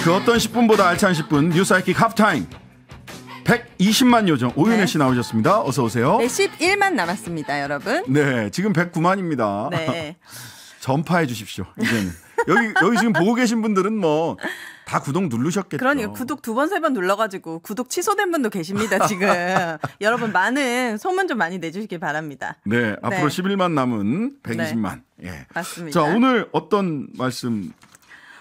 그 어떤 10분보다 알찬 10분 뉴스하이킥 하프타임 120만 요정 오윤혜 씨 나오셨습니다. 어서 오세요. 네, 11만 남았습니다, 여러분. 네, 지금 109만입니다. 네. 전파해 주십시오. 이제는 여기 지금 보고 계신 분들은 뭐 다 구독 누르셨겠죠. 그러니까 구독 2번, 3번 눌러가지고 구독 취소된 분도 계십니다, 지금. 여러분 많은 소문 좀 많이 내주시기 바랍니다. 네, 앞으로 네. 11만 남은 120만. 네. 예. 맞습니다. 자, 오늘 어떤 말씀?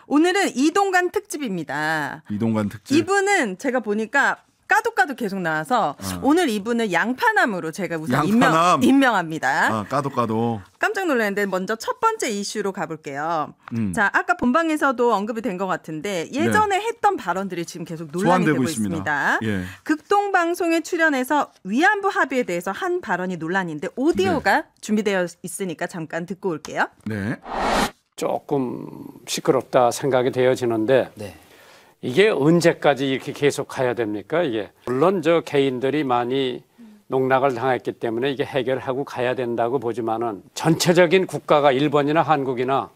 오늘은 이동관 특집입니다. 이동관 특집. 이분은 제가 보니까 까도 계속 나와서 오늘 이분은 양파남으로 제가 우선 양파남. 임명합니다. 아, 까도. 깜짝 놀랐는데 먼저 첫 번째 이슈로 가볼게요. 자, 아까 본방에서도 언급이 된 것 같은데 예전에 했던 발언들이 지금 계속 논란이 되고 있습니다. 예. 극동방송에 출연해서 위안부 합의에 대해서 한 발언이 논란인데 오디오가 준비되어 있으니까 잠깐 듣고 올게요. 네. 조금 시끄럽다 생각이 되어지는데 네. 이게 언제까지 이렇게 계속 가야 됩니까? 이게 물론 저 개인들이 많이 농락을 당했기 때문에 이게 해결하고 가야 된다고 보지만은 전체적인 국가가 일본이나 한국이나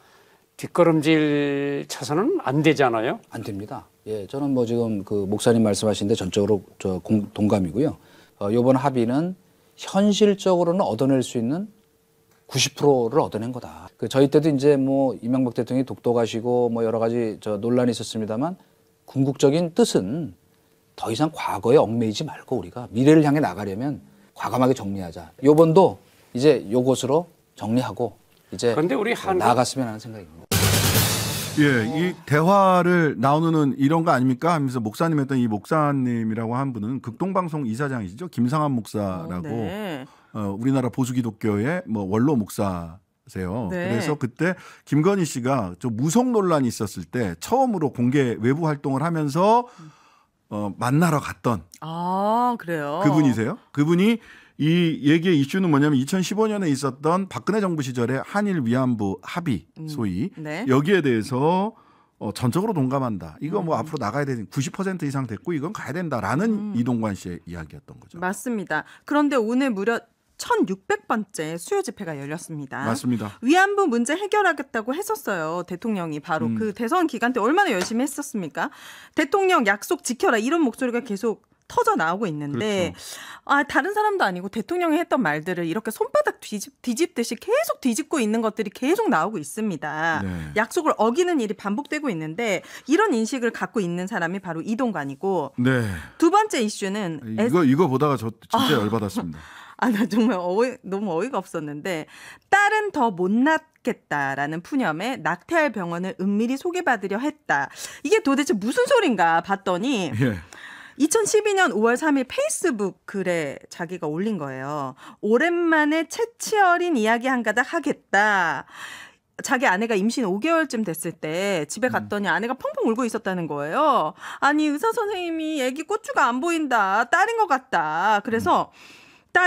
뒷걸음질 쳐서는 안 되잖아요. 안 됩니다. 예, 저는 뭐 지금 그 목사님 말씀하신데 전적으로 동감이고요. 이번 합의는 현실적으로는 얻어낼 수 있는 90%를 얻어낸 거다. 저희 때도 이제 뭐 이명박 대통령이 독도가시고 뭐 여러 가지 논란이 있었습니다만 궁극적인 뜻은 더 이상 과거에 얽매이지 말고 우리가 미래를 향해 나가려면 과감하게 정리하자. 요번도 이제 요것으로 정리하고 이제 그런데 우리 한국 나아갔으면 하는 생각입니다. 예, 이 대화를 나오는 이런 거 아닙니까? 하면서 목사님 했던 이 목사님이라고 한 분은 극동방송 이사장이시죠. 김상환 목사라고 네. 우리나라 보수기독교의 뭐 원로 목사세요. 네. 그래서 그때 김건희 씨가 좀 무속 논란이 있었을 때 처음으로 공개 외부 활동을 하면서 만나러 갔던 아, 그래요? 그분이세요. 그분이 이 얘기의 이슈는 뭐냐면 2015년에 있었던 박근혜 정부 시절에 한일 위안부 합의 소위 네. 여기에 대해서 전적으로 동감한다. 이거 뭐 앞으로 나가야 되는 90% 이상 됐고 이건 가야 된다라는 이동관 씨의 이야기였던 거죠. 맞습니다. 그런데 오늘 무려 1600번째 수요 집회가 열렸습니다. 맞습니다. 위안부 문제 해결하겠다고 했었어요. 대통령이 바로 그 대선 기간 때 얼마나 열심히 했었습니까? 대통령 약속 지켜라 이런 목소리가 계속 터져 나오고 있는데 그렇죠. 다른 사람도 아니고 대통령이 했던 말들을 이렇게 손바닥 뒤집듯이 계속 뒤집고 있는 것들이 계속 나오고 있습니다. 네. 약속을 어기는 일이 반복되고 있는데 이런 인식을 갖고 있는 사람이 바로 이동관이고 네. 두 번째 이슈는 이거 보다가 저 진짜 열받았습니다. 나 정말 너무 어이가 없었는데 딸은 더 못 낳겠다라는 푸념에 낙태할 병원을 은밀히 소개받으려 했다. 이게 도대체 무슨 소린가 봤더니 예. 2012년 5월 3일 페이스북 글에 자기가 올린 거예요. 오랜만에 채취 어린 이야기 한 가닥 하겠다. 자기 아내가 임신 5개월쯤 됐을 때 집에 갔더니 아내가 펑펑 울고 있었다는 거예요. 아니 의사 선생님이 애기 꼬추가 안 보인다. 딸인 것 같다. 그래서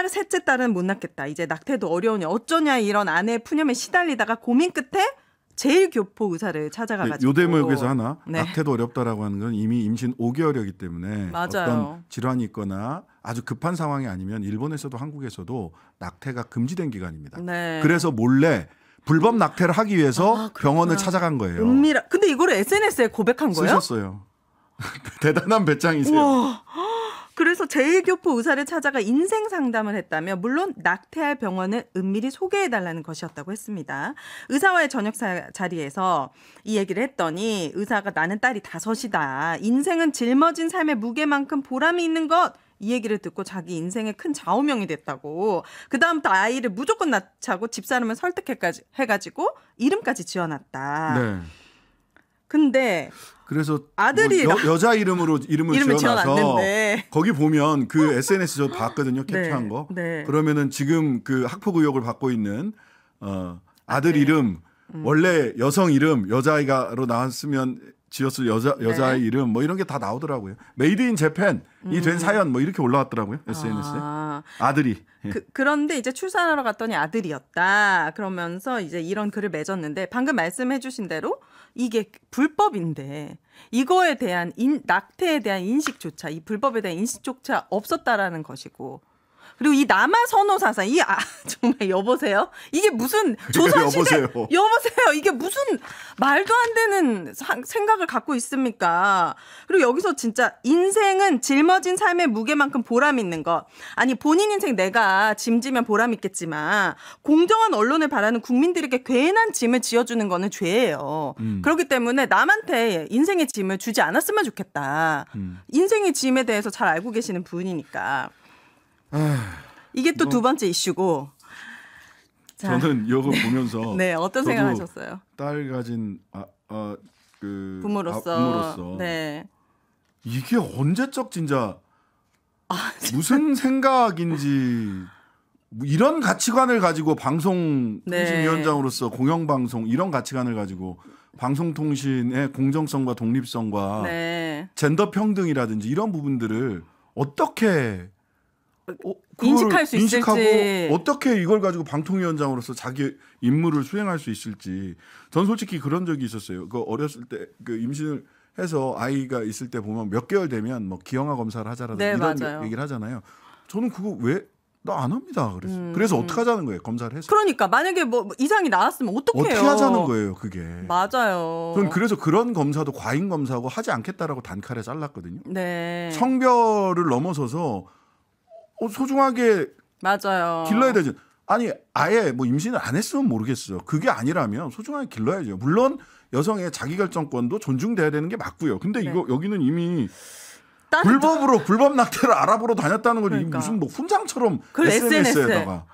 셋째 딸은 못 낳겠다. 이제 낙태도 어려우니 어쩌냐 이런 아내의 푸념에 시달리다가 고민 끝에 제일교포 의사를 찾아가가지고 요 대목에서 하나 네. 낙태도 어렵다라고 하는 건 이미 임신 5개월이기 때문에 맞아요. 어떤 질환이 있거나 아주 급한 상황이 아니면 일본에서도 한국에서도 낙태가 금지된 기간입니다. 네. 그래서 몰래 불법 낙태를 하기 위해서 그렇구나. 병원을 찾아간 거예요. 근데 이거를 SNS에 고백한 거예요? 쓰셨어요. 대단한 배짱이세요. 우와. 그래서 제일교포 의사를 찾아가 인생 상담을 했다며 물론 낙태할 병원을 은밀히 소개해달라는 것이었다고 했습니다. 의사와의 저녁 자리에서 이 얘기를 했더니 의사가 나는 딸이 5이다. 인생은 짊어진 삶의 무게만큼 보람이 있는 것. 이 얘기를 듣고 자기 인생의 큰 좌우명이 됐다고. 그다음부터 아이를 무조건 낳자고 집사람을 설득해가지고 이름까지 지어놨다. 네. 근데 그래서 아들이 뭐 여자 이름을 지어놔서 지어놨는데. 거기 보면 그 SNS 저 봤거든요. 캡처한 거. 네. 그러면은 지금 그 학폭 의혹을 받고 있는 아들 이름 원래 여성 이름 여자아이가로 나왔으면 지었을 여자의 이름 뭐 이런 게 다 나오더라고요. 메이드 인 재팬이 된 사연 뭐 이렇게 올라왔더라고요. SNS에. 아들이. 예. 그런데 이제 출산하러 갔더니 아들이었다. 그러면서 이제 이런 글을 맺었는데 방금 말씀해 주신 대로 이게 불법인데 이거에 대한 낙태에 대한 인식조차 이 불법에 대한 인식조차 없었다라는 것이고 그리고 이 남아 선호 사상 정말 여보세요? 이게 무슨 조선시대 여보세요. 이게 무슨 말도 안 되는 생각을 갖고 있습니까? 그리고 여기서 진짜 인생은 짊어진 삶의 무게만큼 보람 있는 것. 아니 본인 인생 내가 짐지면 보람 있겠지만 공정한 언론을 바라는 국민들에게 괜한 짐을 지어주는 거는 죄예요. 그렇기 때문에 남한테 인생의 짐을 주지 않았으면 좋겠다. 인생의 짐에 대해서 잘 알고 계시는 분이니까. 이게 또 두 번째 이슈고. 자. 저는 이거 보면서 네, 어떤 생각하셨어요? 딸 가진 부모로서. 네. 이게 언제적 진짜 무슨 생각인지 이런 가치관을 가지고 방송통신위원장으로서 공영방송 이런 가치관을 가지고 방송통신의 공정성과 독립성과 네. 젠더 평등이라든지 이런 부분들을 어떻게 인식할 수 인식하고 있을지 어떻게 이걸 가지고 방통위원장으로서 자기 임무를 수행할 수 있을지 전 솔직히 그런 적이 있었어요. 그 어렸을 때 그 임신을 해서 아이가 있을 때 보면 몇 개월 되면 뭐 기형아 검사를 하자라든지 네, 이런 맞아요. 얘기를 하잖아요. 저는 그거 왜 나 안 합니다. 그래서 어떻게 하자는 거예요? 검사를 해서. 그러니까 만약에 뭐 이상이 나왔으면 어떡해요? 어떻게 하자는 거예요, 그게. 맞아요. 저는 그래서 그런 검사도 과잉 검사하고 하지 않겠다라고 단칼에 잘랐거든요. 네. 성별을 넘어서서 소중하게 맞아요. 길러야 되죠. 아니 아예 뭐 임신을 안 했으면 모르겠어요. 그게 아니라면 소중하게 길러야죠. 물론 여성의 자기결정권도 존중돼야 되는 게 맞고요. 근데 네. 이거 여기는 이미 불법 낙태를 알아보러 다녔다는 거지. 그러니까. 무슨 뭐 훈장처럼 그걸 SNS에다가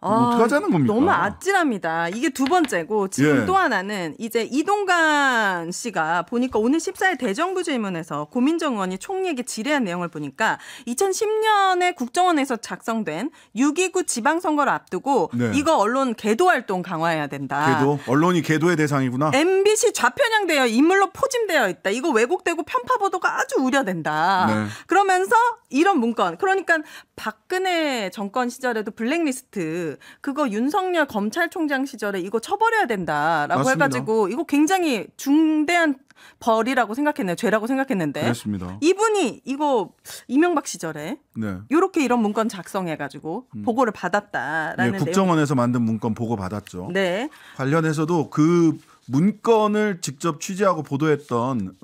어떻게 하자는 겁니까? 너무 아찔합니다. 이게 두 번째고 지금 예. 또 하나는 이제 이동관 씨가 보니까 오늘 14일 대정부 질문에서 고민정 의원이 총리에게 질의한 내용을 보니까 2010년에 국정원에서 작성된 6.29 지방선거를 앞두고 네. 이거 언론 계도 활동 강화해야 된다. 계도 언론이 계도의 대상이구나. MBC 좌편향되어 인물로 포진되어 있다. 이거 왜곡되고 편파 보도가 아주 우려된다. 네. 그러면서 이런 문건. 그러니까 박근혜 정권 시절에도 블랙리스트 그거 윤석열 검찰총장 시절에 이거 쳐버려야 된다라고 맞습니다. 해가지고 이거 굉장히 중대한 벌이라고 생각했네요. 죄라고 생각했는데. 그렇습니다. 이분이 이거 이명박 시절에 네. 이렇게 이런 문건 작성해가지고 보고를 받았다라는 네, 국정원에서 만든 문건 보고 받았죠. 네. 관련해서도 그 문건을 직접 취재하고 보도했던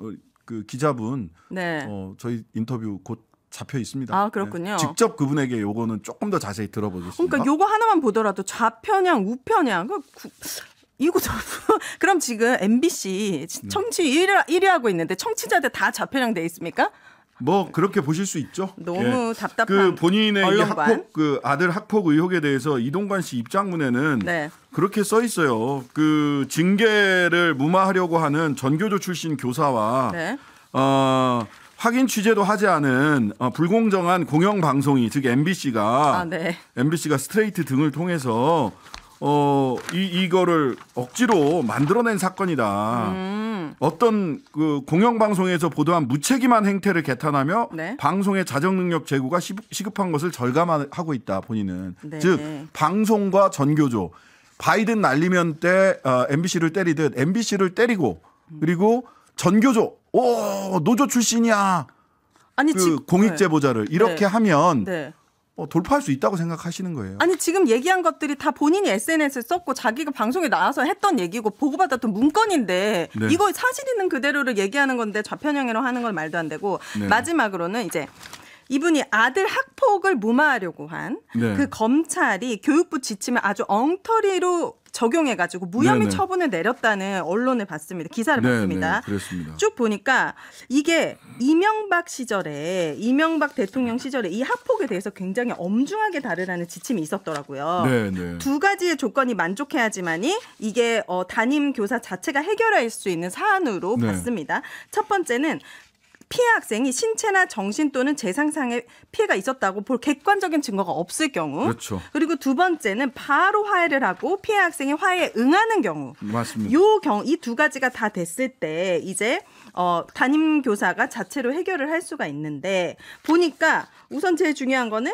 그 기자분 네. 저희 인터뷰 곧 잡혀 있습니다. 아, 그렇군요. 네. 직접 그분에게 요거는 조금 더 자세히 들어보겠습니다. 그러니까 요거 하나만 보더라도 좌편향, 우편향. 이거 그럼 지금 MBC 청취 1위 하고 있는데 청취자들 다 좌편향 돼 있습니까? 뭐 그렇게 보실 수 있죠. 너무 답답한 그 본인의 이 언론관. 학폭 그 아들 학폭 의혹에 대해서 이동관 씨 입장문에는 네. 그렇게 써 있어요. 그 징계를 무마하려고 하는 전교조 출신 교사와 네. 확인 취재도 하지 않은 불공정한 공영방송이 즉 MBC가 네. MBC가 스트레이트 등을 통해서 이거를 억지로 만들어낸 사건이다. 어떤 그 공영방송에서 보도한 무책임한 행태를 개탄하며 네. 방송의 자정 능력 제고가 시급한 것을 절감하고 있다. 본인은 네. 즉 방송과 전교조 바이든 날리면 때 MBC를 때리듯 MBC를 때리고 그리고 전교조 노조 출신이야. 아니 그 지금 공익 제보자를 이렇게 네. 하면 네. 돌파할 수 있다고 생각하시는 거예요. 아니 지금 얘기한 것들이 다 본인이 SNS에 썼고 자기가 방송에 나와서 했던 얘기고 보고받았던 문건인데 네. 이거 사실 있는 그대로를 얘기하는 건데 좌편향으로 하는 건 말도 안 되고 네. 마지막으로는 이제 이분이 아들 학폭을 무마하려고 한 그 네. 검찰이 교육부 지침을 아주 엉터리로 적용해가지고 무혐의 네네. 처분을 내렸다는 언론을 봤습니다. 기사를 봤습니다. 네, 그렇습니다. 쭉 보니까 이게 이명박 대통령 시절에 이 학폭에 대해서 굉장히 엄중하게 다루라는 지침이 있었더라고요. 네, 네. 두 가지의 조건이 만족해야지만이 이게 담임 교사 자체가 해결할 수 있는 사안으로 네. 봤습니다. 첫 번째는 피해 학생이 신체나 정신 또는 재산상의 피해가 있었다고 볼 객관적인 증거가 없을 경우. 그렇죠. 그리고 두 번째는 바로 화해를 하고 피해 학생이 화해에 응하는 경우. 맞습니다. 이 두 가지가 다 됐을 때 이제 담임 교사가 자체로 해결을 할 수가 있는데 보니까 우선 제일 중요한 거는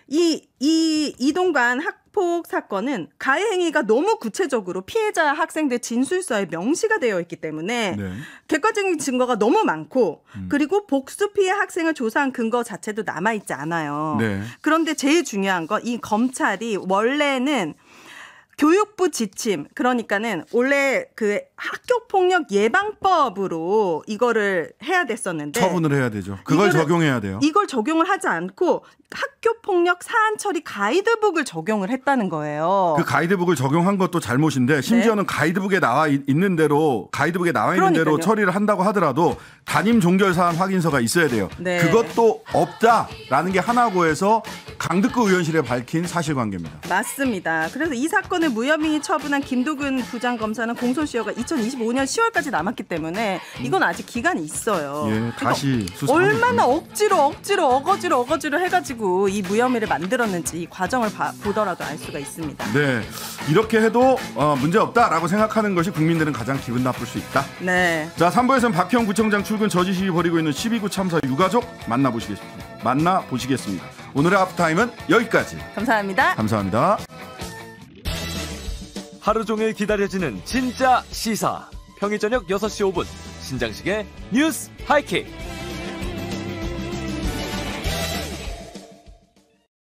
이 이동관 학폭 사건은 가해 행위가 너무 구체적으로 피해자 학생들 진술서에 명시가 되어 있기 때문에 네. 객관적인 증거가 너무 많고 그리고 복수 피해 학생을 조사한 근거 자체도 남아있지 않아요. 네. 그런데 제일 중요한 건 이 검찰이 원래는 교육부 지침, 그러니까는 원래 그 학교폭력 예방법으로 이거를 해야 됐었는데 처분을 해야 되죠. 그걸 적용해야 돼요. 이걸 적용을 하지 않고 학교폭력 사안 처리 가이드북을 적용을 했다는 거예요. 그 가이드북을 적용한 것도 잘못인데 심지어는 네. 가이드북에 나와 있는 대로 그러니까요. 대로 처리를 한다고 하더라도 담임 종결 사안 확인서가 있어야 돼요. 네. 그것도 없다라는 게 하나고에서 강득구 의원실에 밝힌 사실관계입니다. 맞습니다. 그래서 이 사건을 무혐의 처분한 김도근 부장검사는 공소시효가 2025년 10월까지 남았기 때문에 이건 아직 기간이 있어요. 예, 다시 그러니까 수사하면 얼마나 억지로 해가지고 이 무혐의를 만들었는지 이 과정을 보더라도 알 수가 있습니다. 네, 이렇게 해도 문제 없다라고 생각하는 것이 국민들은 가장 기분 나쁠 수 있다. 네. 자, 3부에서는 박형 구청장 출근 저지 시위 벌이고 있는 12구 참사 유가족 만나보시겠습니다. 오늘의 하프타임은 여기까지. 감사합니다. 감사합니다. 하루 종일 기다려지는 진짜 시사. 평일 저녁 6시 5분 신장식의 뉴스 하이킥.